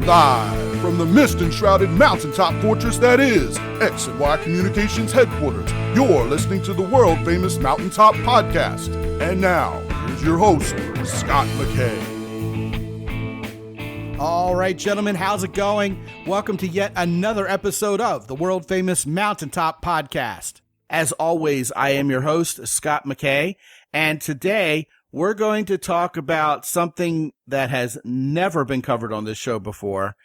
Live from the mist-enshrouded mountaintop fortress that is X and Y Communications headquarters, you're listening to the world-famous Mountaintop Podcast. And now, here's your host, Scott McKay. All right, gentlemen, how's it going? Welcome to yet another episode of the world-famous Mountaintop Podcast. As always, I am your host, Scott McKay, and today we're going to talk about something that has never been covered on this show before,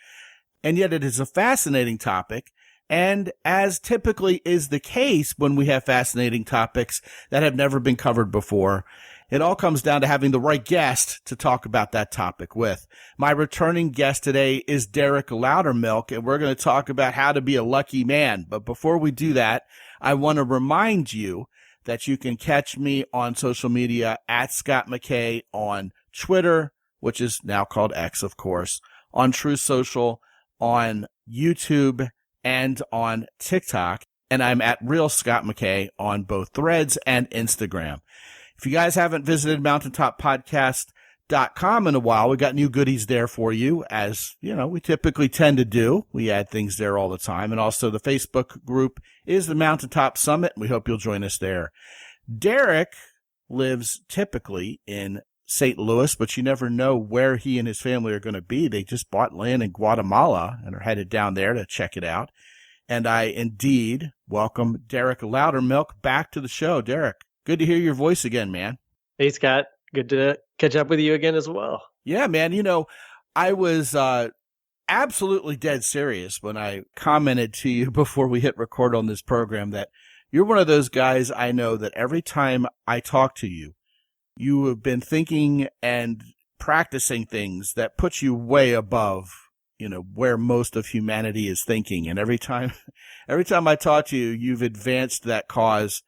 and yet it is a fascinating topic. And as typically is the case when we have fascinating topics that have never been covered before, it all comes down to having the right guest to talk about that topic with. My returning guest today is Derek Loudermilk, and we're going to talk about how to be a lucky man. But before we do that, I want to remind you that you can catch me on social media at Scott McKay on Twitter, which is now called X, of course, on True Social, on YouTube, and on TikTok. And I'm at Real Scott McKay on both Threads and Instagram. If you guys haven't visited mountaintoppodcast.com in a while, we got new goodies there for you, as you know, we typically tend to do. We add things there all the time. And also the Facebook group is the Mountaintop Summit. We hope you'll join us there. Derek lives typically in St. Louis, but you never know where he and his family are going to be. They just bought land in Guatemala and are headed down there to check it out. And I indeed welcome Derek Loudermilk back to the show. Derek, good to hear your voice again, man. Hey, Scott. Good to catch up with you again as well. Yeah, man. You know, I was absolutely dead serious when I commented to you before we hit record on this program that you're one of those guys I know that every time I talk to you, you have been thinking and practicing things that put you way above, you know, where most of humanity is thinking. And every time I talk to you, you've advanced that cause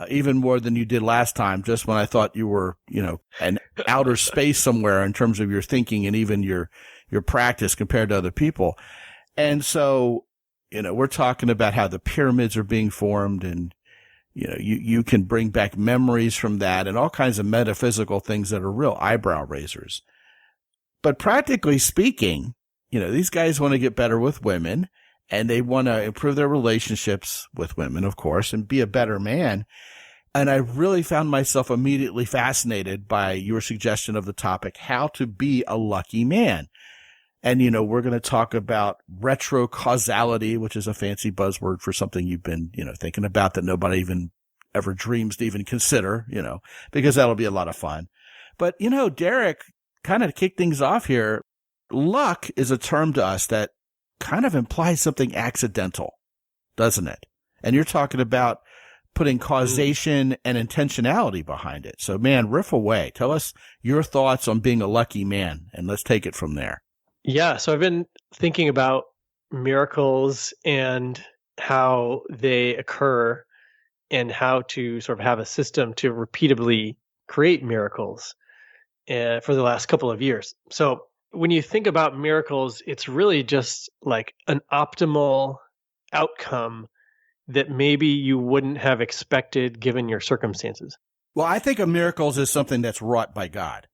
even more than you did last time, just when I thought you were, you know, in outer space somewhere in terms of your thinking and even your practice compared to other people. And so, you know, we're talking about how the pyramids are being formed, and, you know, you can bring back memories from that and all kinds of metaphysical things that are real eyebrow raisers. But practically speaking, you know, these guys want to get better with women, and they want to improve their relationships with women, of course, and be a better man. And I really found myself immediately fascinated by your suggestion of the topic, how to be a lucky man. And, you know, we're going to talk about retrocausality, which is a fancy buzzword for something you've been, you know, thinking about that nobody even ever dreams to even consider, you know, because that'll be a lot of fun. But, you know, Derek, kind of to kick things off here, luck is a term to us that kind of implies something accidental, doesn't it? And you're talking about putting causation and intentionality behind it. So, man, riff away. Tell us your thoughts on being a lucky man, and let's take it from there. Yeah, so I've been thinking about miracles and how they occur and how to sort of have a system to repeatably create miracles for the last couple of years. So when you think about miracles, it's really just like an optimal outcome that maybe you wouldn't have expected given your circumstances. Well, I think of miracles as something that's wrought by God.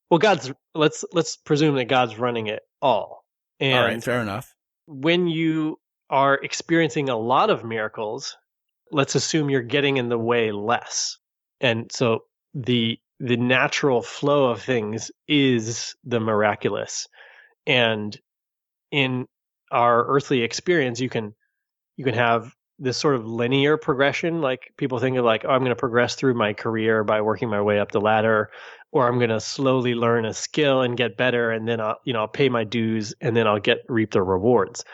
Well, let's presume that God's running it all. And all right, fair enough. When you are experiencing a lot of miracles, let's assume you're getting in the way less. And so the natural flow of things is the miraculous. And in our earthly experience, you can have this sort of linear progression. Like people think of like, oh, I'm going to progress through my career by working my way up the ladder, or I'm going to slowly learn a skill and get better. And then I'll pay my dues and then I'll reap the rewards.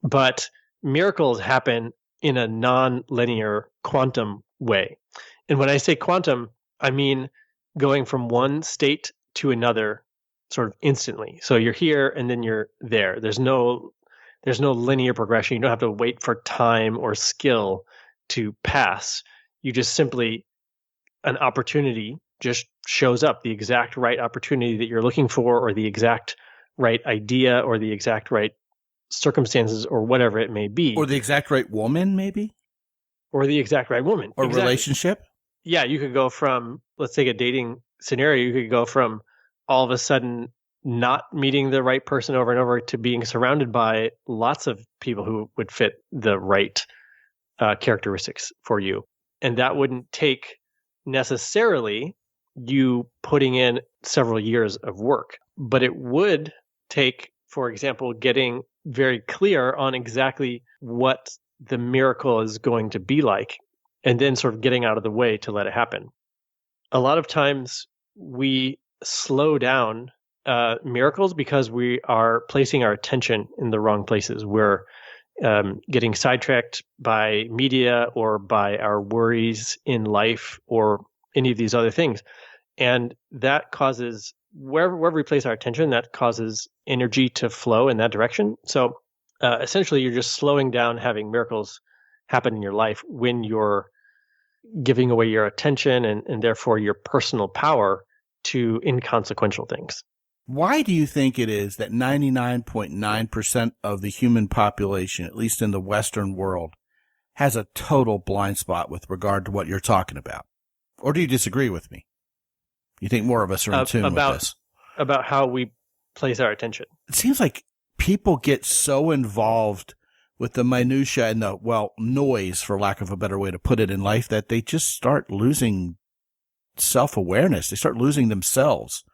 But miracles happen in a non-linear quantum way. And when I say quantum, I mean going from one state to another sort of instantly. So you're here and then you're there. There's no linear progression. You don't have to wait for time or skill to pass. You just simply, an opportunity just shows up, the exact right opportunity that you're looking for, or the exact right idea, or the exact right circumstances, or whatever it may be. Or the exact right woman, maybe? Or the exact right woman. Or relationship? Yeah, you could go from, let's take a dating scenario, you could go from all of a sudden not meeting the right person over and over to being surrounded by lots of people who would fit the right characteristics for you. And that wouldn't take necessarily you putting in several years of work, but it would take, for example, getting very clear on exactly what the miracle is going to be like, and then sort of getting out of the way to let it happen. A lot of times we slow down miracles because we are placing our attention in the wrong places. We're getting sidetracked by media or by our worries in life or any of these other things. And that causes, wherever we place our attention, that causes energy to flow in that direction. So essentially, you're just slowing down having miracles happen in your life when you're giving away your attention and therefore your personal power to inconsequential things. Why do you think it is that 99.9% of the human population, at least in the Western world, has a total blind spot with regard to what you're talking about? Or do you disagree with me? You think more of us are in tune with this? About how we place our attention. It seems like people get so involved with the minutia and the, noise, for lack of a better way to put it, in life that they just start losing self-awareness. They start losing themselves.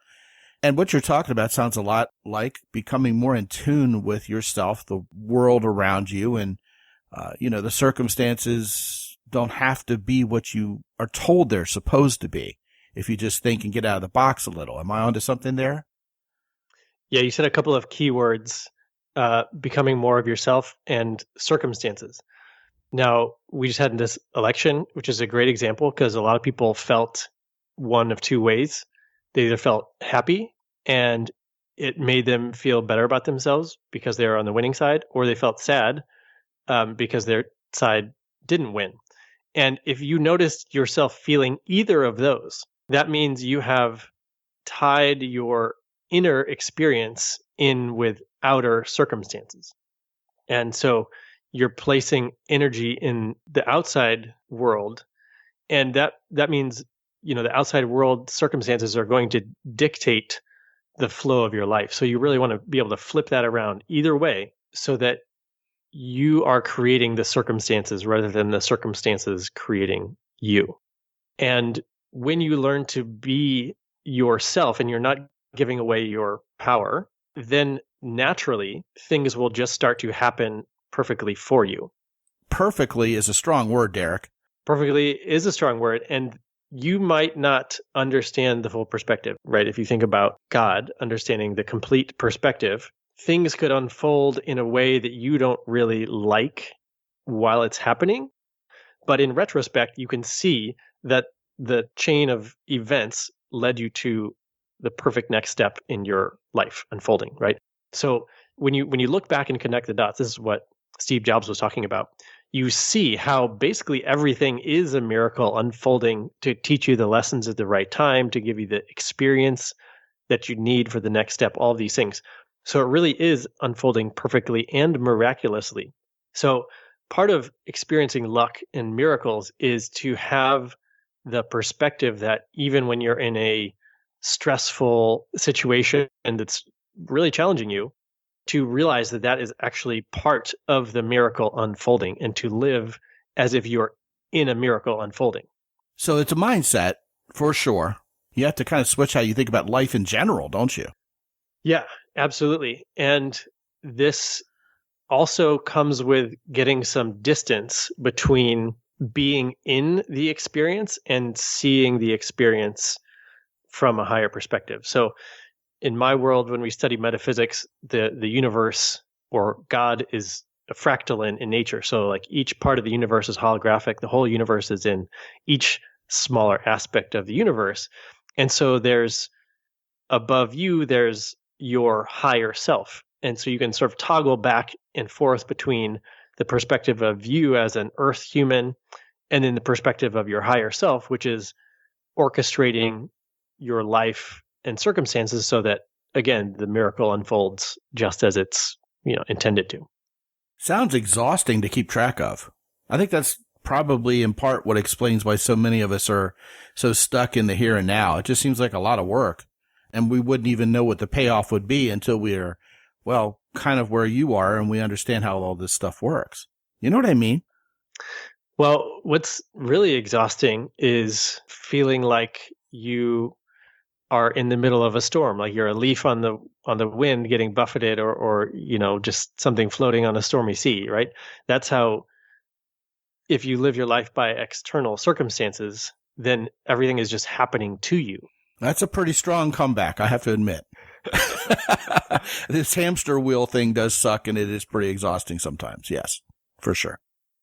And what you're talking about sounds a lot like becoming more in tune with yourself, the world around you, and, the circumstances don't have to be what you are told they're supposed to be if you just think and get out of the box a little. Am I onto something there? Yeah, you said a couple of key words, becoming more of yourself and circumstances. Now, we just had this election, which is a great example because a lot of people felt one of two ways. They either felt happy and it made them feel better about themselves because they were on the winning side, or they felt sad because their side didn't win. And if you noticed yourself feeling either of those, that means you have tied your inner experience in with outer circumstances. And so you're placing energy in the outside world. And that means, the outside world circumstances are going to dictate the flow of your life. So you really want to be able to flip that around either way so that you are creating the circumstances rather than the circumstances creating you. And when you learn to be yourself and you're not giving away your power, then naturally things will just start to happen perfectly for you. Perfectly is a strong word, Derek. Perfectly is a strong word. And you might not understand the full perspective, right? If you think about God, understanding the complete perspective, things could unfold in a way that you don't really like while it's happening. But in retrospect, you can see that the chain of events led you to the perfect next step in your life unfolding, right? So when you look back and connect the dots, this is what Steve Jobs was talking about. You see how basically everything is a miracle unfolding to teach you the lessons at the right time, to give you the experience that you need for the next step, all of these things. So it really is unfolding perfectly and miraculously. So part of experiencing luck and miracles is to have the perspective that even when you're in a stressful situation and that's really challenging you, to realize that that is actually part of the miracle unfolding and to live as if you're in a miracle unfolding. So it's a mindset for sure. You have to kind of switch how you think about life in general, don't you? Yeah, absolutely. And this also comes with getting some distance between being in the experience and seeing the experience from a higher perspective. So in my world, when we study metaphysics, the universe or God is a fractal in nature. So like each part of the universe is holographic. The whole universe is in each smaller aspect of the universe. And so there's above you, there's your higher self. And so you can sort of toggle back and forth between the perspective of you as an earth human and then the perspective of your higher self, which is orchestrating your life and circumstances so that, again, the miracle unfolds just as it's, intended to. Sounds exhausting to keep track of. I think that's probably in part what explains why so many of us are so stuck in the here and now. It just seems like a lot of work. And we wouldn't even know what the payoff would be until we're, well, kind of where you are and we understand how all this stuff works. You know what I mean? Well, what's really exhausting is feeling like you are in the middle of a storm, like you're a leaf on the wind getting buffeted, or just something floating on a stormy sea, right? That's how, if you live your life by external circumstances, then everything is just happening to you. That's a pretty strong comeback, I have to admit. This hamster wheel thing does suck, and it is pretty exhausting sometimes. Yes, for sure.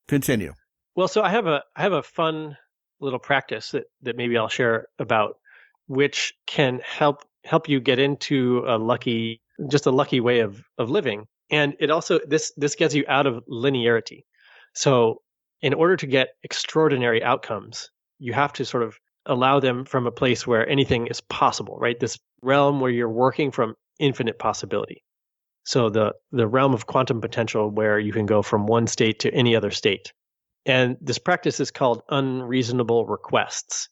Continue. Well, so I have a fun little practice that maybe I'll share about, which can help you get into a lucky way of living. And it also, this gets you out of linearity. So in order to get extraordinary outcomes, you have to sort of allow them from a place where anything is possible, right? This realm where you're working from infinite possibility. So the realm of quantum potential, where you can go from one state to any other state. And this practice is called unreasonable requests.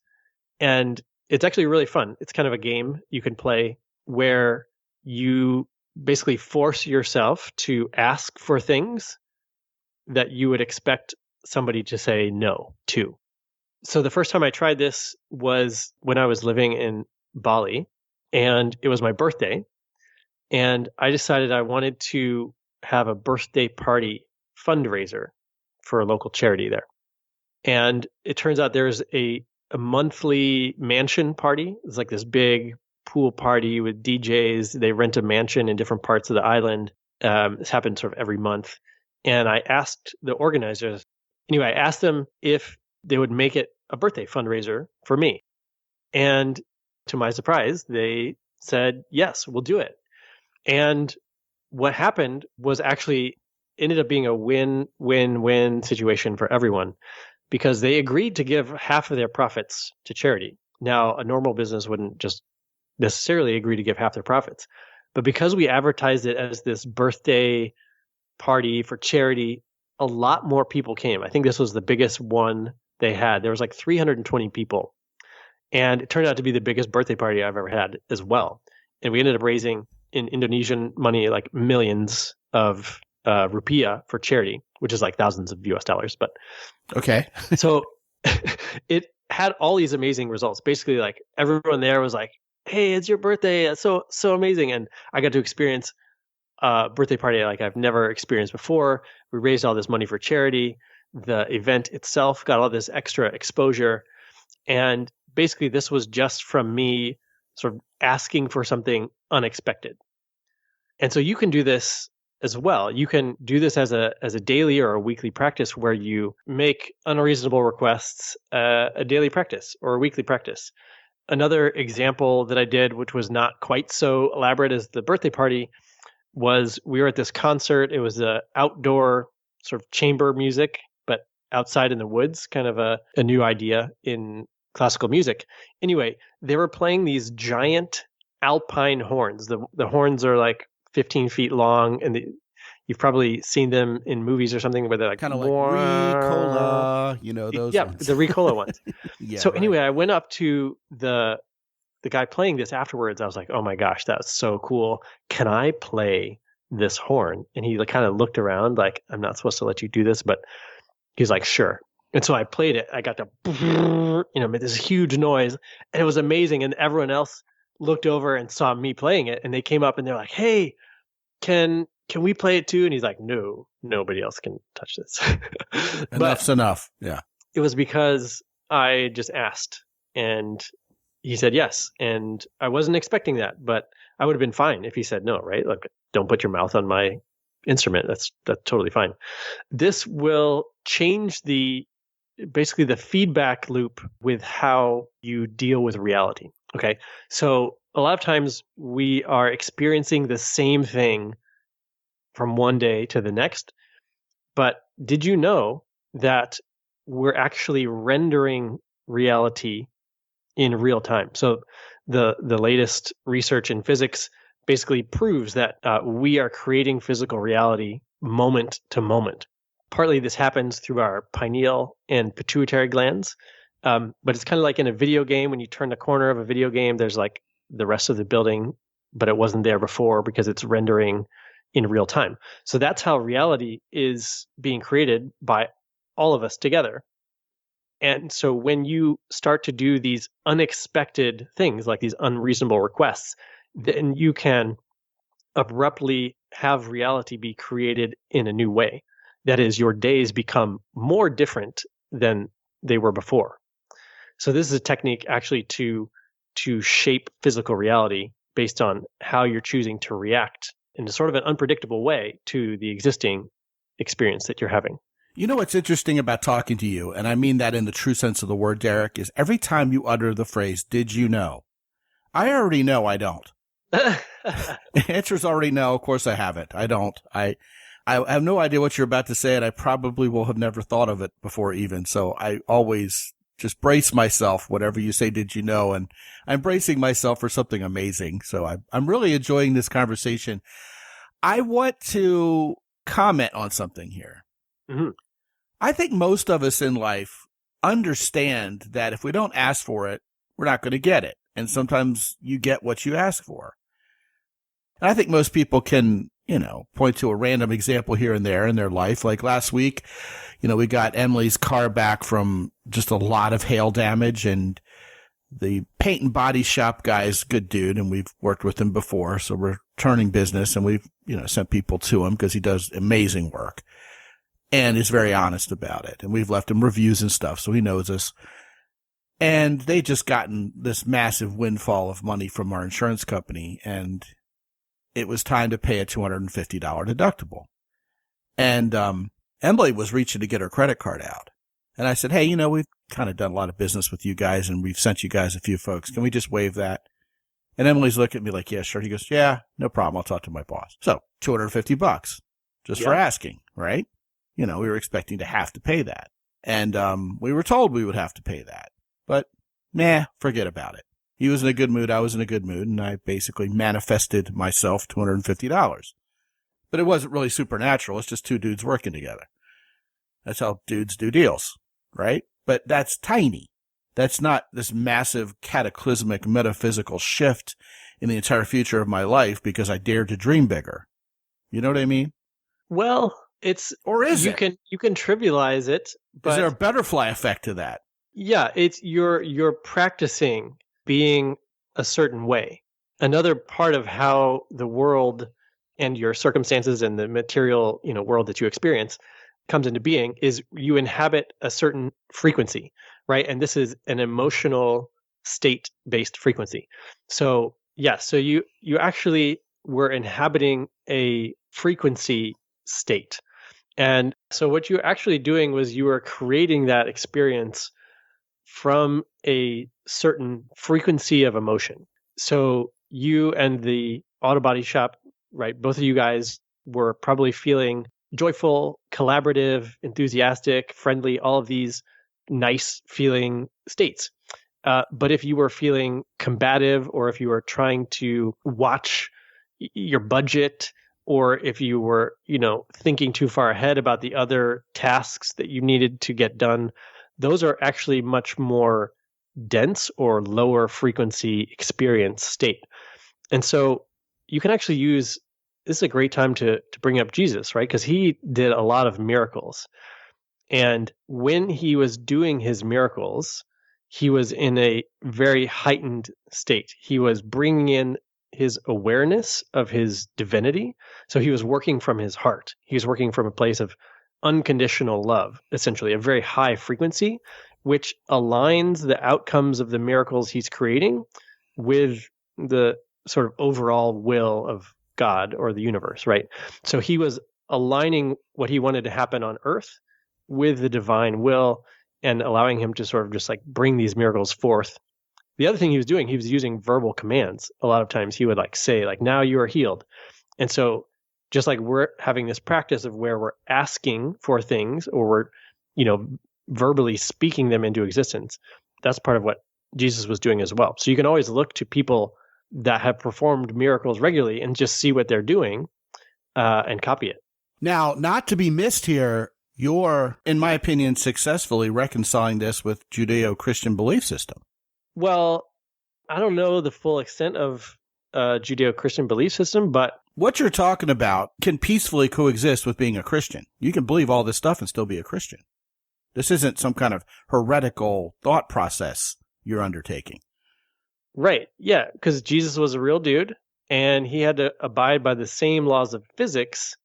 And it's actually really fun. It's kind of a game you can play where you basically force yourself to ask for things that you would expect somebody to say no to. So the first time I tried this was when I was living in Bali, and it was my birthday. And I decided I wanted to have a birthday party fundraiser for a local charity there. And it turns out there's a monthly mansion party. It's like this big pool party with DJs. They rent a mansion in different parts of the island. This happens sort of every month. And I asked the organizers, I asked them if they would make it a birthday fundraiser for me. And to my surprise, they said, yes, we'll do it. And what happened was actually ended up being a win-win-win situation for everyone, because they agreed to give half of their profits to charity. Now, a normal business wouldn't just necessarily agree to give half their profits. But because we advertised it as this birthday party for charity, a lot more people came. I think this was the biggest one they had. There was like 320 people. And it turned out to be the biggest birthday party I've ever had as well. And we ended up raising, in Indonesian money, like millions of rupiah for charity, which is like thousands of US dollars. But okay. So it had all these amazing results. Basically, like everyone there was like, hey, it's your birthday. That's so amazing. And I got to experience a birthday party like I've never experienced before. We raised all this money for charity. The event itself got all this extra exposure. And basically, this was just from me sort of asking for something unexpected. And so you can do this as well. You can do this as a daily or a weekly practice, where you make unreasonable requests a daily practice or a weekly practice. Another example that I did, which was not quite so elaborate as the birthday party, was we were at this concert. It was a outdoor sort of chamber music, but outside in the woods, kind of a new idea in classical music. Anyway, they were playing these giant alpine horns. The horns are like 15 feet long, and you've probably seen them in movies or something where they're like kind of like Ricola, those ones. The Ricola ones. Yeah. So anyway, I went up to the guy playing this afterwards. I was like, oh my gosh, that's so cool. Can I play this horn? And he kind of looked around like, I'm not supposed to let you do this, but he's like, sure. And so I played it. I got to, made this huge noise, and it was amazing. And everyone else looked over and saw me playing it, and they came up and they're like, hey, can we play it too? And he's like, no, nobody else can touch this. Enough's enough. Yeah. It was because I just asked, and he said yes. And I wasn't expecting that, but I would have been fine if he said no, right? Like, don't put your mouth on my instrument. That's totally fine. This will change basically the feedback loop with how you deal with reality. Okay. So a lot of times we are experiencing the same thing from one day to the next. But did you know that we're actually rendering reality in real time? So the latest research in physics basically proves that we are creating physical reality moment to moment. Partly this happens through our pineal and pituitary glands, but it's kind of like in a video game. When you turn the corner of a video game, there's like the rest of the building, but it wasn't there before because it's rendering in real time. So that's how reality is being created by all of us together. And so when you start to do these unexpected things, like these unreasonable requests, then you can abruptly have reality be created in a new way. That is, your days become more different than they were before. So this is a technique actually to shape physical reality based on how you're choosing to react in a sort of an unpredictable way to the existing experience that you're having. You know what's interesting about talking to you, and I mean that in the true sense of the word, Derek, is every time you utter the phrase, "Did you know?" I already know I don't. The answer's already no. Of course I haven't. I don't. I have no idea what you're about to say, and I probably will have never thought of it before even. So I always just brace myself whenever you say, "Did you know?" And I'm bracing myself for something amazing. So I'm really enjoying this conversation. I want to comment on something here. Mm-hmm. I think most of us in life understand that if we don't ask for it, we're not going to get it. And sometimes you get what you ask for. And I think most people can, point to a random example here and there in their life. Like last week, we got Emily's car back from just a lot of hail damage, and the paint and body shop guy is a good dude, and we've worked with him before. So we're turning business, and we've, sent people to him because he does amazing work and is very honest about it. And we've left him reviews and stuff, so he knows us. And they just gotten this massive windfall of money from our insurance company, and it was time to pay a $250 deductible. And Emily was reaching to get her credit card out. And I said, "Hey, we've kind of done a lot of business with you guys, and we've sent you guys a few folks. Can we just waive that?" And Emily's looking at me like, "Yeah, sure." He goes, "Yeah, no problem. I'll talk to my boss." So $250 just for asking, right? We were expecting to have to pay that. And we were told we would have to pay that. But, forget about it. He was in a good mood. I was in a good mood. And I basically manifested myself $250. But it wasn't really supernatural. It's just two dudes working together. That's how dudes do deals, right? But that's tiny. That's not this massive cataclysmic metaphysical shift in the entire future of my life because I dared to dream bigger. You know what I mean? Well, you can trivialize it, but is there a butterfly effect to that? Yeah, it's you're practicing being a certain way. Another part of how the world and your circumstances and the material, world that you experience comes into being is you inhabit a certain frequency, right? And this is an emotional state-based frequency. So, so you actually were inhabiting a frequency state. And so what you're actually doing was you were creating that experience from a certain frequency of emotion. So you and the auto body shop, right? Both of you guys were probably feeling joyful, collaborative, enthusiastic, friendly, all of these nice feeling states. But if you were feeling combative, or if you were trying to watch your budget, or if you were, thinking too far ahead about the other tasks that you needed to get done, those are actually much more dense or lower frequency experience state. And so you can actually use, this is a great time to bring up Jesus, right? Because he did a lot of miracles. And when he was doing his miracles, he was in a very heightened state. He was bringing in his awareness of his divinity. So he was working from his heart. He was working from a place of unconditional love, essentially, a very high frequency, which aligns the outcomes of the miracles he's creating with the sort of overall will of God or the universe, right? So he was aligning what he wanted to happen on earth with the divine will and allowing him to sort of just like bring these miracles forth. The other thing he was doing, he was using verbal commands. A lot of times he would say, now you are healed. And so just like we're having this practice of where we're asking for things, or we're, verbally speaking them into existence, that's part of what Jesus was doing as well. So you can always look to people that have performed miracles regularly and just see what they're doing and copy it. Now, not to be missed here, you're, in my opinion, successfully reconciling this with Judeo-Christian belief system. Well, I don't know the full extent of Judeo-Christian belief system, but what you're talking about can peacefully coexist with being a Christian. You can believe all this stuff and still be a Christian. This isn't some kind of heretical thought process you're undertaking. Right. Yeah, because Jesus was a real dude, and he had to abide by the same laws of physics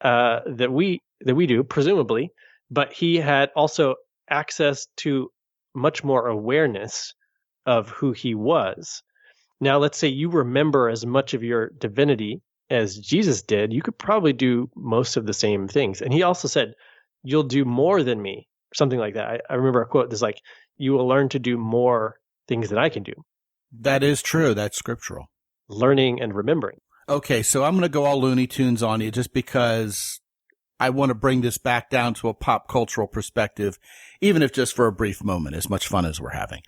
that we do, presumably, but he had also access to much more awareness of who he was. Now, let's say you remember as much of your divinity as Jesus did, you could probably do most of the same things. And he also said, you'll do more than me, or something like that. I remember a quote that's like, you will learn to do more things than I can do. That is true. That's scriptural. Learning and remembering. Okay, so I'm going to go all Looney Tunes on you just because I want to bring this back down to a pop cultural perspective, even if just for a brief moment, as much fun as we're having.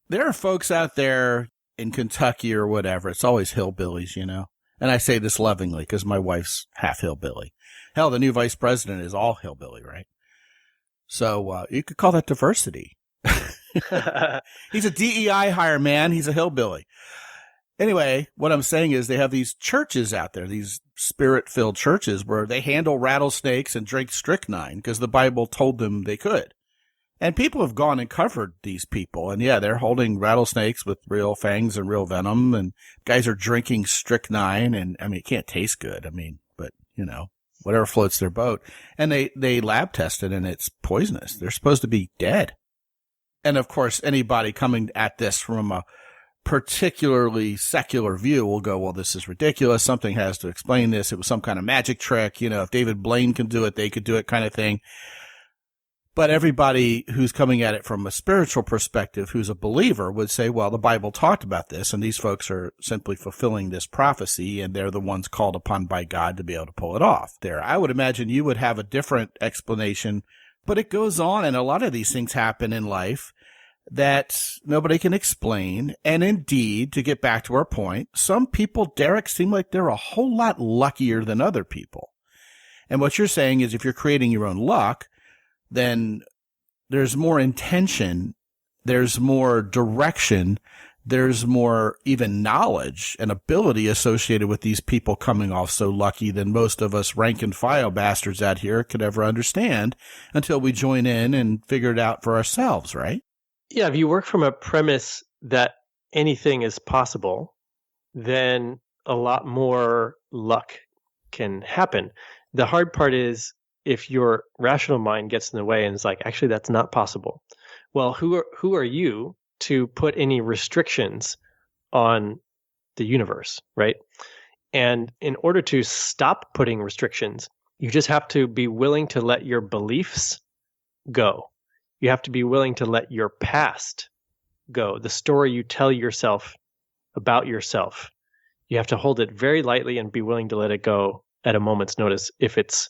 There are folks out there in Kentucky or whatever. It's always hillbillies, you know. And I say this lovingly because my wife's half hillbilly. Hell, the new vice president is all hillbilly, right? So you could call that diversity. He's a DEI hire, man. He's a hillbilly. Anyway, what I'm saying is they have these churches out there, these spirit-filled churches where they handle rattlesnakes and drink strychnine because the Bible told them they could. And people have gone and covered these people. And yeah, they're holding rattlesnakes with real fangs and real venom. And guys are drinking strychnine. And I mean, it can't taste good. I mean, but you know, whatever floats their boat. And they lab test it and it's poisonous. They're supposed to be dead. And of course, anybody coming at this from a particularly secular view will go, well, this is ridiculous. Something has to explain this. It was some kind of magic trick. You know, if David Blaine can do it, they could do it kind of thing. But everybody who's coming at it from a spiritual perspective, who's a believer, would say, well, the Bible talked about this, and these folks are simply fulfilling this prophecy, and they're the ones called upon by God to be able to pull it off. There, I would imagine you would have a different explanation, but it goes on, and a lot of these things happen in life that nobody can explain. And indeed, to get back to our point, some people, Derek, seem like they're a whole lot luckier than other people. And what you're saying is if you're creating your own luck, then there's more intention, there's more direction, there's more even knowledge and ability associated with these people coming off so lucky than most of us rank and file bastards out here could ever understand until we join in and figure it out for ourselves, right? Yeah, if you work from a premise that anything is possible, then a lot more luck can happen. The hard part is if your rational mind gets in the way and is like, actually, that's not possible. Well, who are you to put any restrictions on the universe, right? And in order to stop putting restrictions, you just have to be willing to let your beliefs go. You have to be willing to let your past go, the story you tell yourself about yourself. You have to hold it very lightly and be willing to let it go at a moment's notice if it's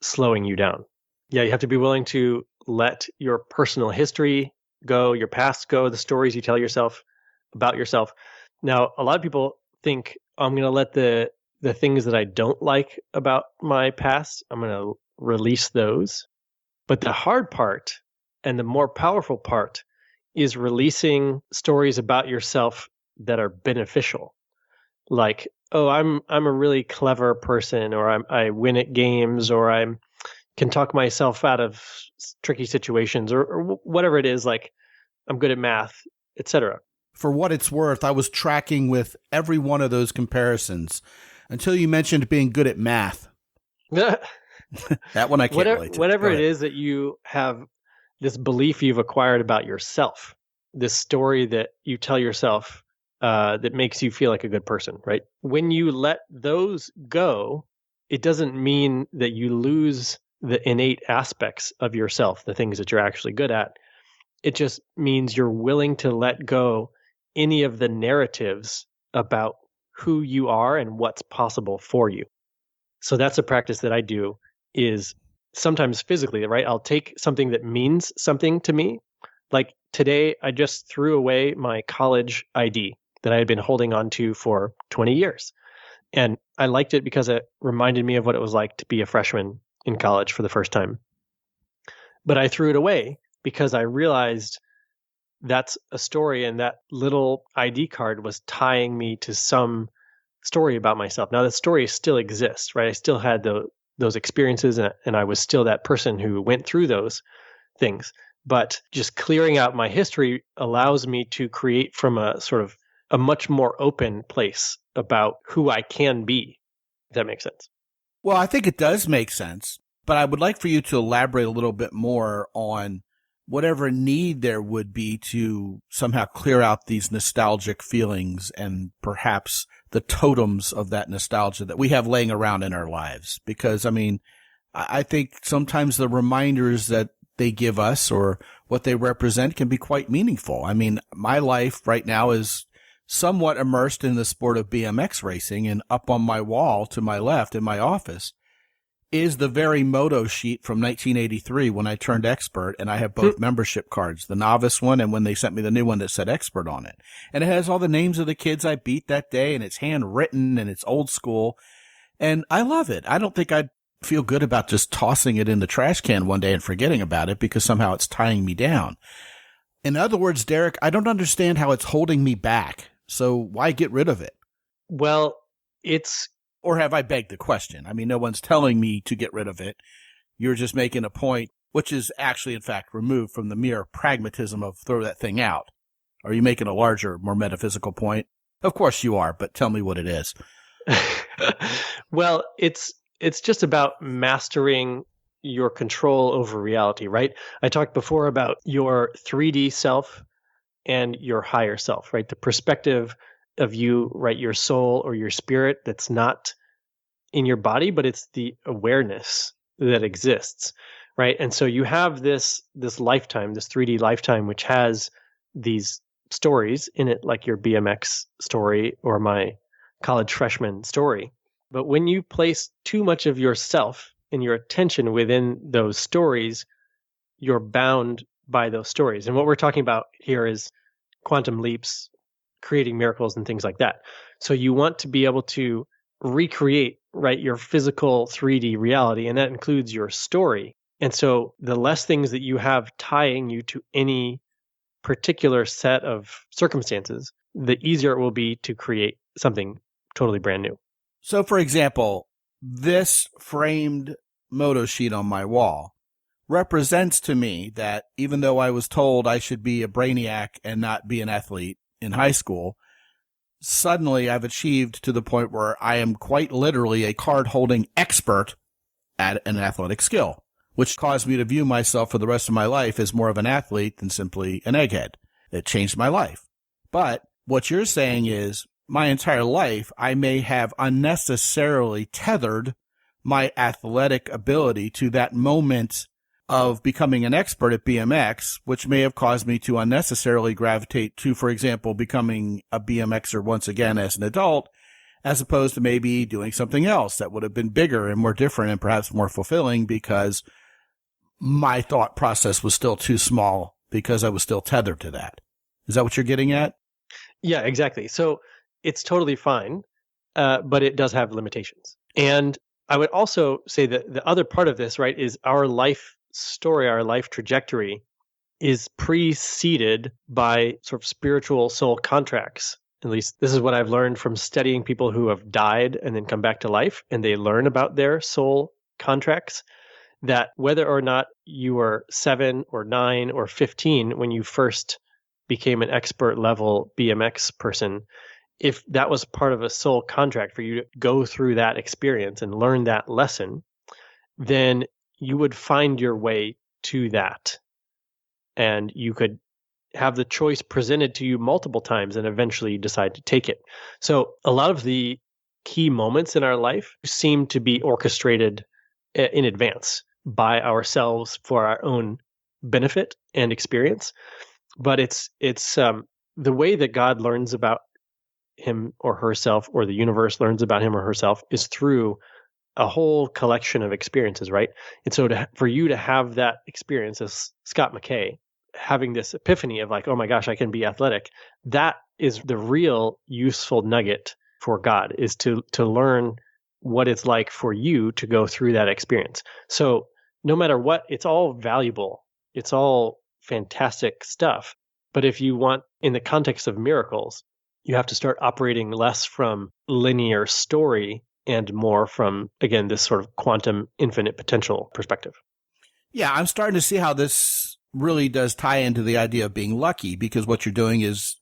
slowing you down. Yeah, you have to be willing to let your personal history go, your past go, the stories you tell yourself about yourself. Now, a lot of people think, I'm going to let the things that I don't like about my past, I'm going to release those. But the hard part and the more powerful part is releasing stories about yourself that are beneficial. Like, oh, I'm a really clever person, or I win at games, or I can talk myself out of tricky situations, or whatever it is. Like, I'm good at math, etc. For what it's worth, I was tracking with every one of those comparisons until you mentioned being good at math. That one I can't relate to. Whatever it is that you have this belief you've acquired about yourself, this story that you tell yourself that makes you feel like a good person, right? When you let those go, it doesn't mean that you lose the innate aspects of yourself, the things that you're actually good at. It just means you're willing to let go any of the narratives about who you are and what's possible for you. So that's a practice that I do, is sometimes physically, right? I'll take something that means something to me. Like today, I just threw away my college ID that I had been holding on to for 20 years. And I liked it because it reminded me of what it was like to be a freshman in college for the first time. But I threw it away because I realized that's a story, and that little ID card was tying me to some story about myself. Now, that story still exists, right? I still had those experiences, and I was still that person who went through those things. But just clearing out my history allows me to create from a sort of a much more open place about who I can be, if that makes sense. Well, I think it does make sense, but I would like for you to elaborate a little bit more on whatever need there would be to somehow clear out these nostalgic feelings and perhaps the totems of that nostalgia that we have laying around in our lives. Because, I mean, I think sometimes the reminders that they give us or what they represent can be quite meaningful. I mean, my life right now is somewhat immersed in the sport of BMX racing, and up on my wall to my left in my office is the very moto sheet from 1983 when I turned expert, and I have both membership cards, the novice one and when they sent me the new one that said expert on it. And it has all the names of the kids I beat that day, and it's handwritten and it's old school. And I love it. I don't think I'd feel good about just tossing it in the trash can one day and forgetting about it because somehow it's tying me down. In other words, Derek, I don't understand how it's holding me back. So why get rid of it? Well, or have I begged the question? I mean, no one's telling me to get rid of it. You're just making a point, which is actually, in fact, removed from the mere pragmatism of throw that thing out. Are you making a larger, more metaphysical point? Of course you are, but tell me what it is. Well, it's just about mastering your control over reality, right? I talked before about your 3D self and your higher self, right? The perspective of you, right? Your soul or your spirit that's not in your body, but it's the awareness that exists, right? And so you have this lifetime, this 3D lifetime, which has these stories in it, like your BMX story or my college freshman story. But when you place too much of yourself and your attention within those stories, you're bound by those stories. And what we're talking about here is quantum leaps, creating miracles and things like that. So you want to be able to recreate, right, your physical 3D reality, and that includes your story. And so the less things that you have tying you to any particular set of circumstances, the easier it will be to create something totally brand new. So, for example, this framed moto sheet on my wall represents to me that even though I was told I should be a brainiac and not be an athlete in high school, suddenly I've achieved to the point where I am quite literally a card-holding expert at an athletic skill, which caused me to view myself for the rest of my life as more of an athlete than simply an egghead. It changed my life. But what you're saying is, my entire life, I may have unnecessarily tethered my athletic ability to that moment of becoming an expert at BMX, which may have caused me to unnecessarily gravitate to, for example, becoming a BMXer once again as an adult, as opposed to maybe doing something else that would have been bigger and more different and perhaps more fulfilling because my thought process was still too small because I was still tethered to that. Is that what you're getting at? Yeah, exactly. So it's totally fine, but it does have limitations. And I would also say that the other part of this, right, is our life story, our life trajectory is preceded by sort of spiritual soul contracts. At least this is what I've learned from studying people who have died and then come back to life, and they learn about their soul contracts, that whether or not you were 7 or 9 or 15 when you first became an expert level BMX person, if that was part of a soul contract for you to go through that experience and learn that lesson, then you would find your way to that. And you could have the choice presented to you multiple times and eventually decide to take it. So a lot of the key moments in our life seem to be orchestrated in advance by ourselves for our own benefit and experience. But it's the way that God learns about him or herself, or the universe learns about him or herself, is through a whole collection of experiences, right? And so for you to have that experience as Scott McKay, having this epiphany of like, oh my gosh, I can be athletic, that is the real useful nugget for God, is to learn what it's like for you to go through that experience. So no matter what, it's all valuable. It's all fantastic stuff. But if you want, in the context of miracles, you have to start operating less from linear story and more from, again, this sort of quantum infinite potential perspective. Yeah, I'm starting to see how this really does tie into the idea of being lucky, because what you're doing is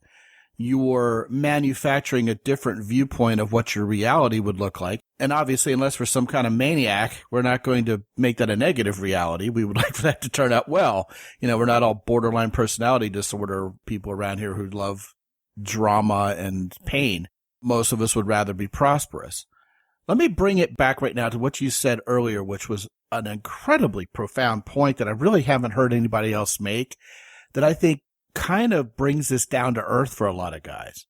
you're manufacturing a different viewpoint of what your reality would look like. And obviously, unless we're some kind of maniac, we're not going to make that a negative reality. We would like for that to turn out well. We're not all borderline personality disorder people around here who love drama and pain. Most of us would rather be prosperous. Let me bring it back right now to what you said earlier, which was an incredibly profound point that I really haven't heard anybody else make, that I think kind of brings this down to earth for a lot of guys.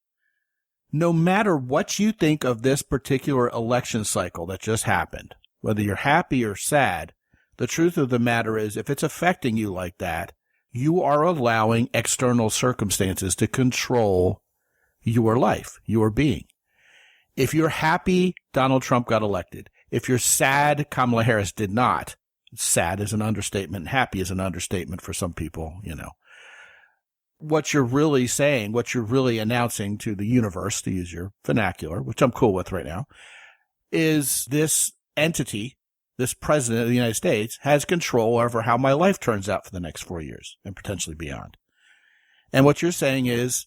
No matter what you think of this particular election cycle that just happened, whether you're happy or sad, the truth of the matter is, if it's affecting you like that, you are allowing external circumstances to control your life, your being. If you're happy, Donald Trump got elected. If you're sad, Kamala Harris did not. Sad is an understatement. Happy is an understatement for some people, What you're really saying, what you're really announcing to the universe, to use your vernacular, which I'm cool with right now, is this entity, this president of the United States, has control over how my life turns out for the next 4 years and potentially beyond. And what you're saying is,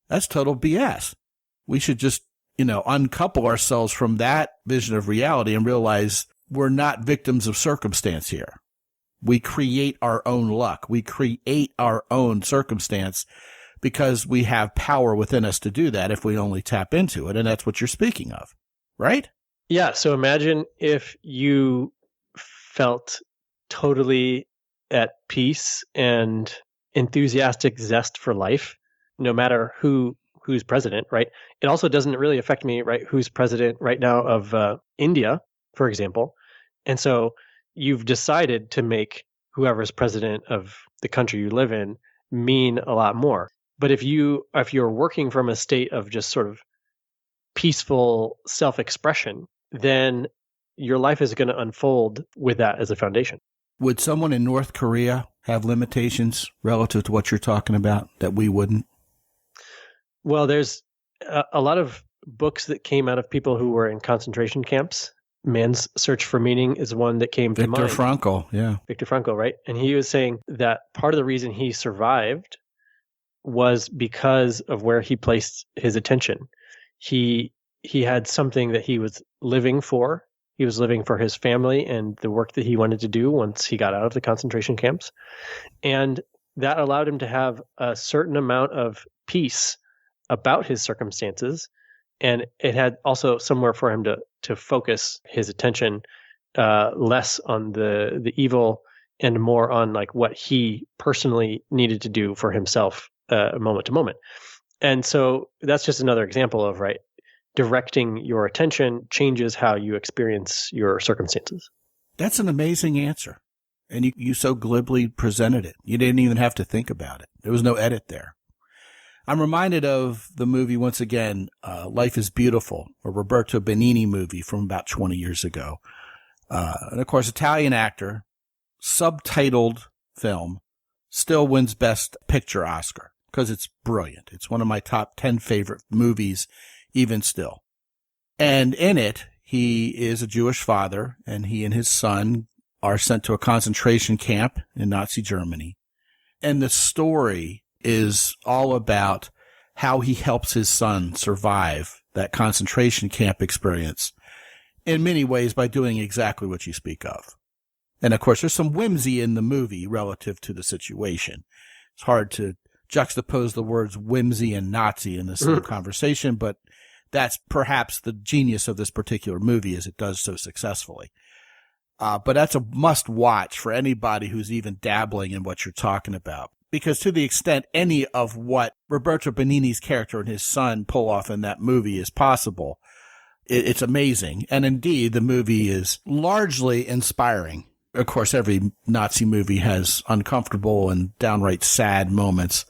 that's total BS. We should just, uncouple ourselves from that vision of reality and realize we're not victims of circumstance here. We create our own luck. We create our own circumstance because we have power within us to do that if we only tap into it. And that's what you're speaking of, right? Yeah. So imagine if you felt totally at peace and enthusiastic zest for life, no matter who's president, right? It also doesn't really affect me, right? Who's president right now of India, for example. And so you've decided to make whoever's president of the country you live in mean a lot more. But if you're working from a state of just sort of peaceful self-expression, then your life is going to unfold with that as a foundation. Would someone in North Korea have limitations relative to what you're talking about that we wouldn't? Well, there's a lot of books that came out of people who were in concentration camps. Man's Search for Meaning is one that came to mind. Viktor Frankl, yeah. Viktor Frankl, right? And he was saying that part of the reason he survived was because of where he placed his attention. He had something that he was living for. He was living for his family and the work that he wanted to do once he got out of the concentration camps. And that allowed him to have a certain amount of peace about his circumstances. And it had also somewhere for him to focus his attention less on the evil and more on like what he personally needed to do for himself moment to moment. And so that's just another example of, right, directing your attention changes how you experience your circumstances. That's an amazing answer. And you so glibly presented it. You didn't even have to think about it. There was no edit there. I'm reminded of the movie, once again, Life is Beautiful, a Roberto Benigni movie from about 20 years ago. And of course, Italian actor, subtitled film, still wins Best Picture Oscar because it's brilliant. It's one of my top 10 favorite movies, even still. And in it, he is a Jewish father, and he and his son are sent to a concentration camp in Nazi Germany. And the story is all about how he helps his son survive that concentration camp experience in many ways by doing exactly what you speak of. And of course, there's some whimsy in the movie relative to the situation. It's hard to juxtapose the words whimsy and Nazi in the same conversation, but that's perhaps the genius of this particular movie, as it does so successfully. But that's a must watch for anybody who's even dabbling in what you're talking about. Because to the extent any of what Roberto Benigni's character and his son pull off in that movie is possible, it's amazing. And indeed, the movie is largely inspiring. Of course, every Nazi movie has uncomfortable and downright sad moments.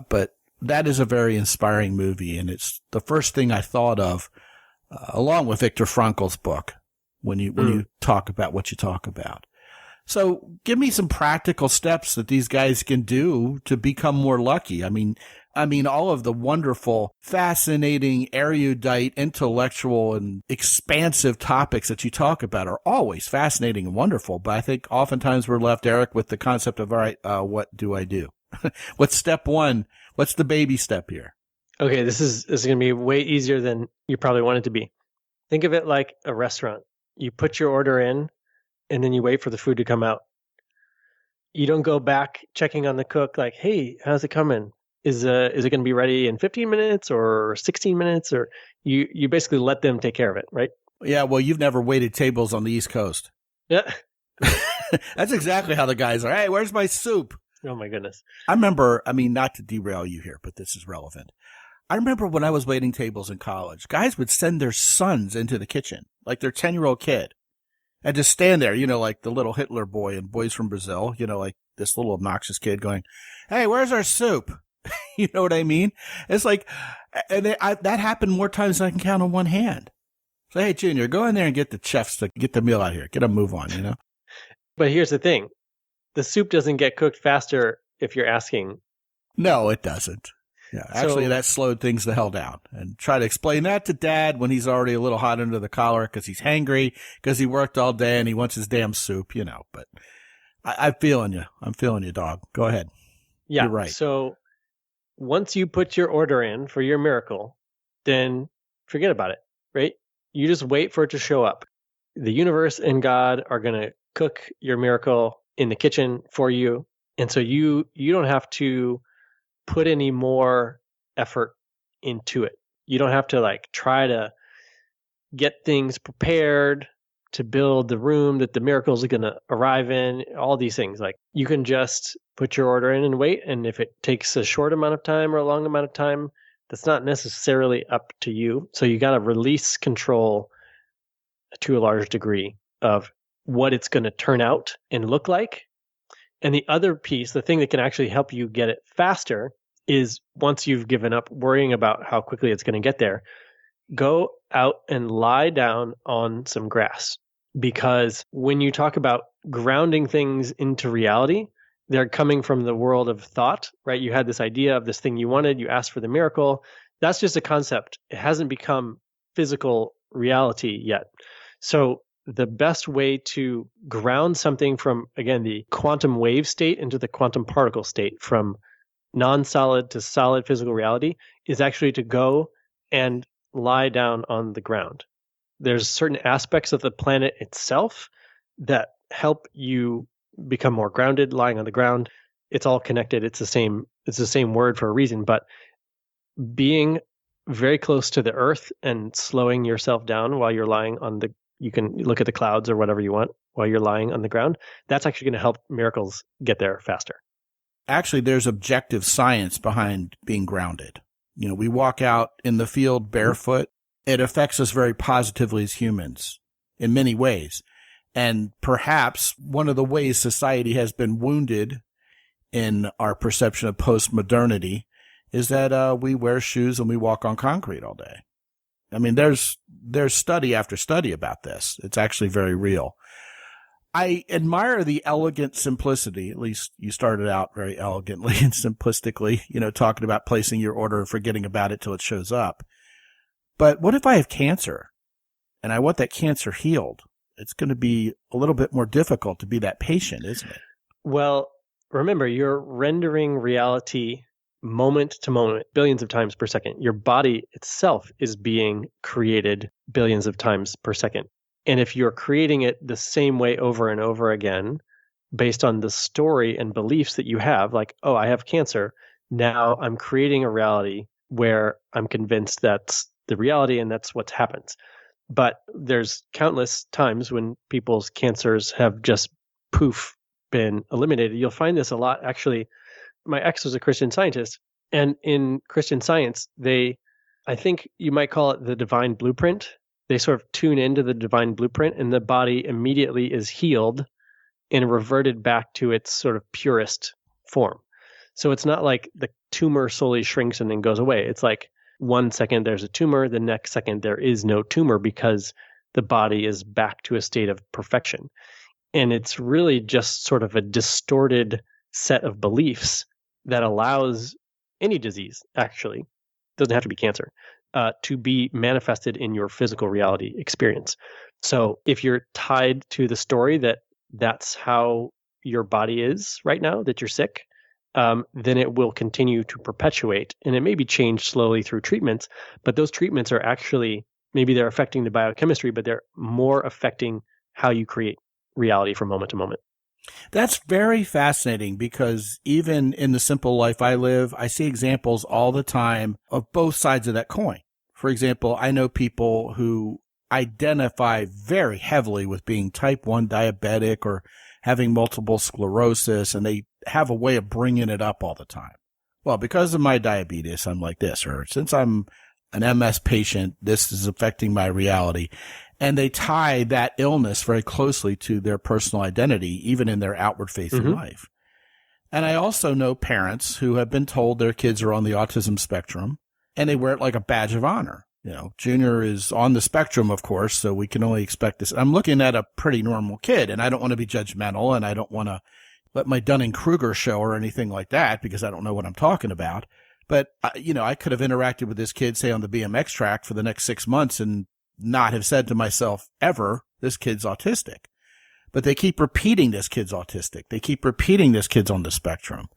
But that is a very inspiring movie. And it's the first thing I thought of, along with Viktor Frankl's book, when you talk about what you talk about. So give me some practical steps that these guys can do to become more lucky. I mean, all of the wonderful, fascinating, erudite, intellectual, and expansive topics that you talk about are always fascinating and wonderful. But I think oftentimes we're left, Eric, with the concept of, all right, what do I do? What's step one? What's the baby step here? Okay, this is going to be way easier than you probably want it to be. Think of it like a restaurant. You put your order in, and then you wait for the food to come out. You don't go back checking on the cook like, hey, how's it coming? Is it going to be ready in 15 minutes or 16 minutes? Or you basically let them take care of it, right? Yeah, well, you've never waited tables on the East Coast. Yeah. That's exactly how the guys are. Hey, where's my soup? Oh, my goodness. I remember, not to derail you here, but this is relevant. I remember when I was waiting tables in college, guys would send their sons into the kitchen, like their 10-year-old kid. And just stand there, like the little Hitler boy in Boys from Brazil, like this little obnoxious kid going, hey, where's our soup? You know what I mean? It's like, and that happened more times than I can count on one hand. So, hey, Junior, go in there and get the chefs to get the meal out here. Get a move on, But here's the thing. The soup doesn't get cooked faster if you're asking. No, it doesn't. Yeah, actually, that slowed things the hell down. And try to explain that to Dad when he's already a little hot under the collar because he's hangry, because he worked all day and he wants his damn soup, But I'm feeling you. I'm feeling you, dog. Go ahead. Yeah, you're right. So once you put your order in for your miracle, then forget about it, right? You just wait for it to show up. The universe and God are going to cook your miracle in the kitchen for you. And so you don't have to put any more effort into it. You don't have to try to get things prepared to build the room that the miracles are going to arrive in, all these things. You can just put your order in and wait. And if it takes a short amount of time or a long amount of time, that's not necessarily up to you. So you got to release control to a large degree of what it's going to turn out and look like. And the other piece, the thing that can actually help you get it faster, is once you've given up worrying about how quickly it's going to get there, go out and lie down on some grass. Because when you talk about grounding things into reality, they're coming from the world of thought, right? You had this idea of this thing you wanted, you asked for the miracle. That's just a concept. It hasn't become physical reality yet. So the best way to ground something from, again, the quantum wave state into the quantum particle state, from non-solid to solid physical reality, is actually to go and lie down on the ground. There's certain aspects of the planet itself that help you become more grounded lying on the ground. It's all connected. It's the same word for a reason, but being very close to the earth and slowing yourself down while you're lying on you can look at the clouds or whatever you want while you're lying on the ground. That's actually going to help miracles get there faster. Actually, there's objective science behind being grounded. We walk out in the field barefoot. It affects us very positively as humans in many ways. And perhaps one of the ways society has been wounded in our perception of post-modernity is that we wear shoes and we walk on concrete all day. There's study after study about this. It's actually very real. I admire the elegant simplicity. At least you started out very elegantly and simplistically, talking about placing your order and forgetting about it till it shows up. But what if I have cancer and I want that cancer healed? It's going to be a little bit more difficult to be that patient, isn't it? Well, remember, you're rendering reality moment to moment, billions of times per second. Your body itself is being created billions of times per second. And if you're creating it the same way over and over again, based on the story and beliefs that you have, like, oh, I have cancer, now I'm creating a reality where I'm convinced that's the reality and that's what happens. But there's countless times when people's cancers have just poof been eliminated. You'll find this a lot. Actually, my ex was a Christian Scientist, and in Christian Science, I think you might call it the divine blueprint. They sort of tune into the divine blueprint, and the body immediately is healed and reverted back to its sort of purest form. So it's not like the tumor slowly shrinks and then goes away. It's like 1 second there's a tumor, the next second there is no tumor because the body is back to a state of perfection. And it's really just sort of a distorted set of beliefs that allows any disease, actually, doesn't have to be cancer, to be manifested in your physical reality experience. So if you're tied to the story that that's how your body is right now, that you're sick, then it will continue to perpetuate. And it may be changed slowly through treatments, but those treatments are actually, maybe they're affecting the biochemistry, but they're more affecting how you create reality from moment to moment. That's very fascinating because even in the simple life I live, I see examples all the time of both sides of that coin. For example, I know people who identify very heavily with being type 1 diabetic or having multiple sclerosis, and they have a way of bringing it up all the time. Well, because of my diabetes, I'm like this, or since I'm an MS patient, this is affecting my reality. And they tie that illness very closely to their personal identity, even in their outward facing life. And I also know parents who have been told their kids are on the autism spectrum, and they wear it like a badge of honor. You know, Junior is on the spectrum, of course, so we can only expect this. I'm looking at a pretty normal kid, and I don't want to be judgmental, and I don't want to let my Dunning-Kruger show or anything like that because I don't know what I'm talking about. But, I could have interacted with this kid, say, on the BMX track for the next 6 months and not have said to myself ever, this kid's autistic. But they keep repeating this kid's autistic. They keep repeating this kid's on the spectrum.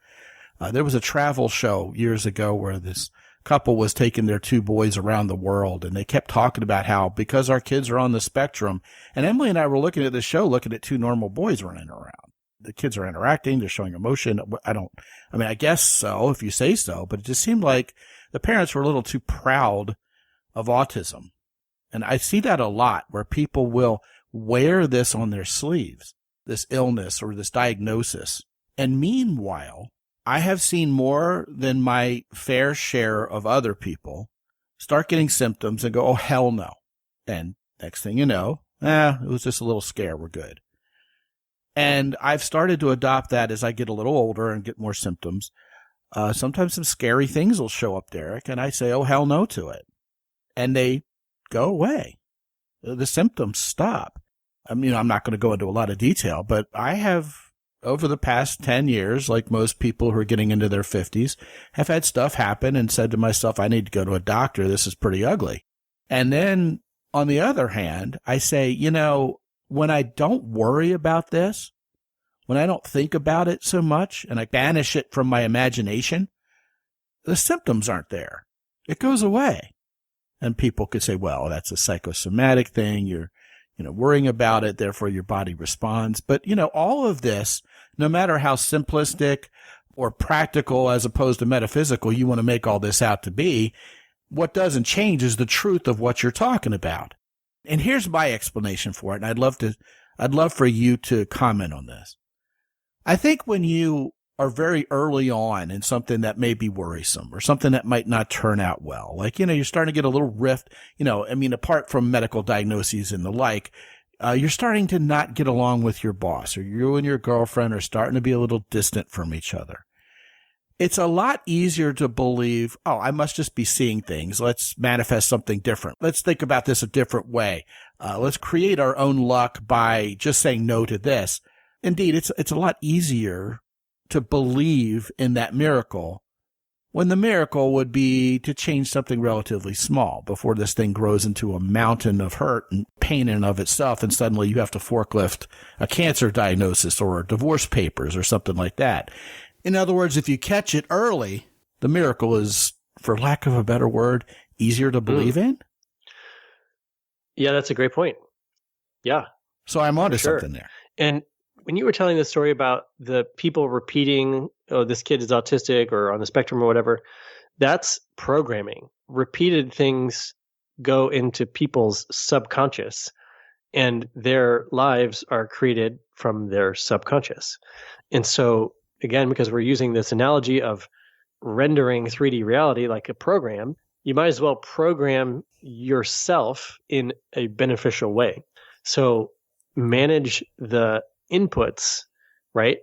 There was a travel show years ago where this couple was taking their 2 boys around the world, and they kept talking about how because our kids are on the spectrum, and Emily and I were looking at the show, looking at 2 normal boys running around. The kids are interacting, they're showing emotion. I guess so, if you say so, but it just seemed like the parents were a little too proud of autism. And I see that a lot where people will wear this on their sleeves, this illness or this diagnosis. And meanwhile, I have seen more than my fair share of other people start getting symptoms and go, oh, hell no. And next thing you know, it was just a little scare. We're good. And I've started to adopt that as I get a little older and get more symptoms. Sometimes some scary things will show up, Derek, and I say, oh, hell no to it. And they go away. The symptoms stop. I'm not going to go into a lot of detail, but I have, over the past 10 years, like most people who are getting into their 50s, have had stuff happen and said to myself, I need to go to a doctor. This is pretty ugly. And then, on the other hand, I say, when I don't worry about this, when I don't think about it so much and I banish it from my imagination, the symptoms aren't there. It goes away. And people could say, well, that's a psychosomatic thing. You're, worrying about it. Therefore, your body responds. But, all of this, no matter how simplistic or practical as opposed to metaphysical you want to make all this out to be, what doesn't change is the truth of what you're talking about. And here's my explanation for it. And I'd love for you to comment on this. I think when you are very early on in something that may be worrisome or something that might not turn out well, like, you're starting to get a little rift, apart from medical diagnoses and the like, you're starting to not get along with your boss, or you and your girlfriend are starting to be a little distant from each other. It's a lot easier to believe, oh, I must just be seeing things. Let's manifest something different. Let's think about this a different way. Let's create our own luck by just saying no to this. Indeed, it's a lot easier to believe in that miracle when the miracle would be to change something relatively small before this thing grows into a mountain of hurt and pain in and of itself, and suddenly you have to forklift a cancer diagnosis or divorce papers or something like that. In other words, if you catch it early, the miracle is, for lack of a better word, easier to believe in. Yeah, that's a great point. Yeah. So I'm onto something there. And when you were telling the story about the people repeating, oh, this kid is autistic or on the spectrum or whatever, that's programming. Repeated things go into people's subconscious, and their lives are created from their subconscious. And so, again, because we're using this analogy of rendering 3D reality like a program, you might as well program yourself in a beneficial way. So manage the inputs, right,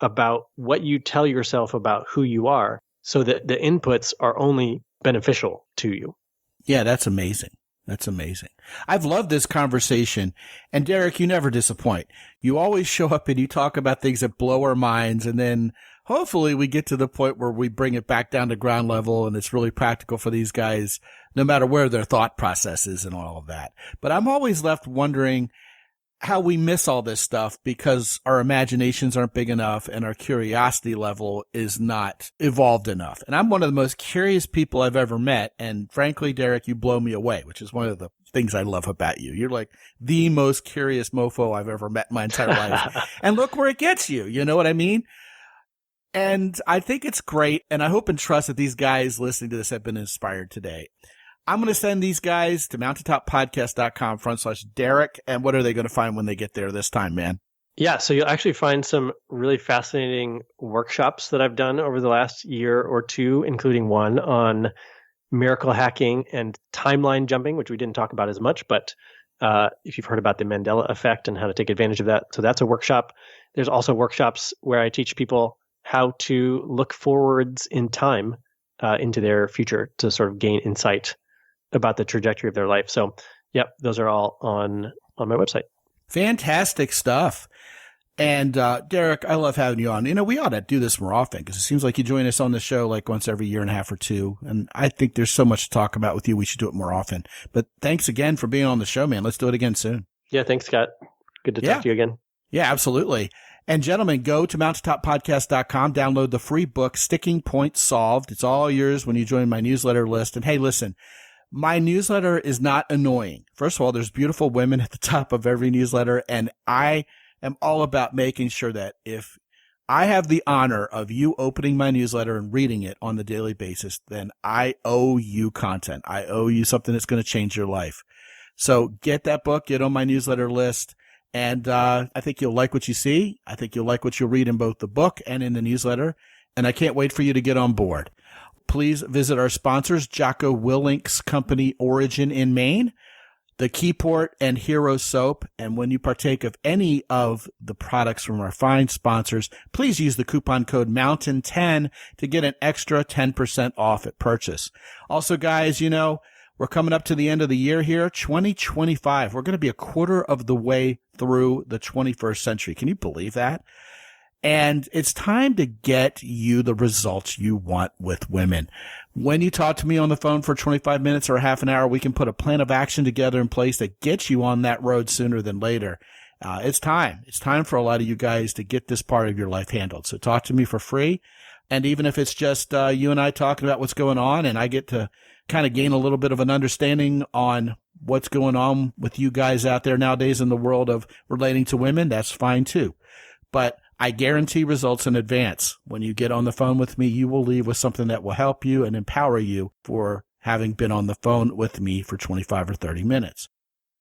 about what you tell yourself about who you are, so that the inputs are only beneficial to you. Yeah, that's amazing. That's amazing. I've loved this conversation. And Derek, you never disappoint. You always show up and you talk about things that blow our minds. And then hopefully we get to the point where we bring it back down to ground level and it's really practical for these guys, no matter where their thought process is and all of that. But I'm always left wondering how we miss all this stuff because our imaginations aren't big enough and our curiosity level is not evolved enough. And I'm one of the most curious people I've ever met. And frankly, Derek, you blow me away, which is one of the things I love about you. You're like the most curious mofo I've ever met in my entire life. And look where it gets you. You know what I mean? And I think it's great. And I hope and trust that these guys listening to this have been inspired today. I'm going to send these guys to mountaintoppodcast.com/Derek. And what are they going to find when they get there this time, man? Yeah, so you'll actually find some really fascinating workshops that I've done over the last year or two, including one on miracle hacking and timeline jumping, which we didn't talk about as much, but if you've heard about the Mandela effect and how to take advantage of that. So that's a workshop. There's also workshops where I teach people how to look forwards in time into their future to sort of gain insight about the trajectory of their life. So, yep, those are all on my website. Fantastic stuff. And Derek, I love having you on. You know, we ought to do this more often because it seems like you join us on the show like once every year and a half or two. And I think there's so much to talk about with you. We should do it more often. But thanks again for being on the show, man. Let's do it again soon. Yeah, thanks, Scott. Good to talk to you again. Yeah, absolutely. And gentlemen, go to mountaintoppodcast.com, download the free book, Sticking Points Solved. It's all yours when you join my newsletter list. And hey, listen, my newsletter is not annoying. First of all, there's beautiful women at the top of every newsletter, and I am all about making sure that if I have the honor of you opening my newsletter and reading it on the daily basis, then I owe you content. I owe you something that's going to change your life. So get that book, get on my newsletter list, and I think you'll like what you see. I think you'll like what you'll read in both the book and in the newsletter, and I can't wait for you to get on board. Please visit our sponsors, Jocko Willink's company Origin in Maine, the Keyport and Hero Soap. And when you partake of any of the products from our fine sponsors, please use the coupon code MOUNTAIN10 to get an extra 10% off at purchase. Also, guys, you know, we're coming up to the end of the year here, 2025. We're going to be a quarter of the way through the 21st century. Can you believe that? And it's time to get you the results you want with women. When you talk to me on the phone for 25 minutes or half an hour, we can put a plan of action together in place that gets you on that road sooner than later. It's time. It's time for a lot of you guys to get this part of your life handled. So talk to me for free. And even if it's just you and I talking about what's going on and I get to kind of gain a little bit of an understanding on what's going on with you guys out there nowadays in the world of relating to women, that's fine too. But I guarantee results in advance. When you get on the phone with me, you will leave with something that will help you and empower you for having been on the phone with me for 25 or 30 minutes.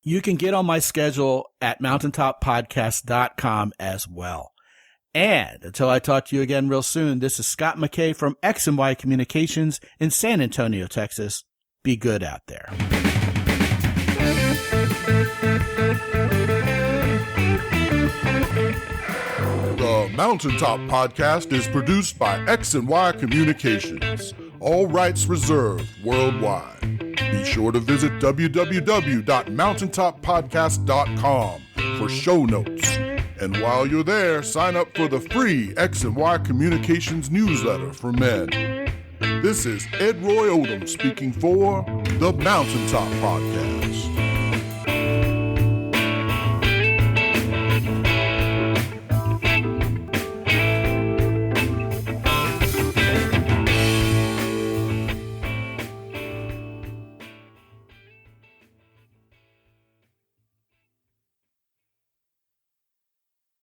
You can get on my schedule at mountaintoppodcast.com as well. And until I talk to you again real soon, this is Scott McKay from X&Y Communications in San Antonio, Texas. Be good out there. The Mountaintop Podcast is produced by X&Y Communications. All rights reserved worldwide. Be sure to visit www.mountaintoppodcast.com for show notes. And while you're there, sign up for the free X&Y Communications newsletter for men. This is Ed Roy Odom speaking for the Mountaintop Podcast.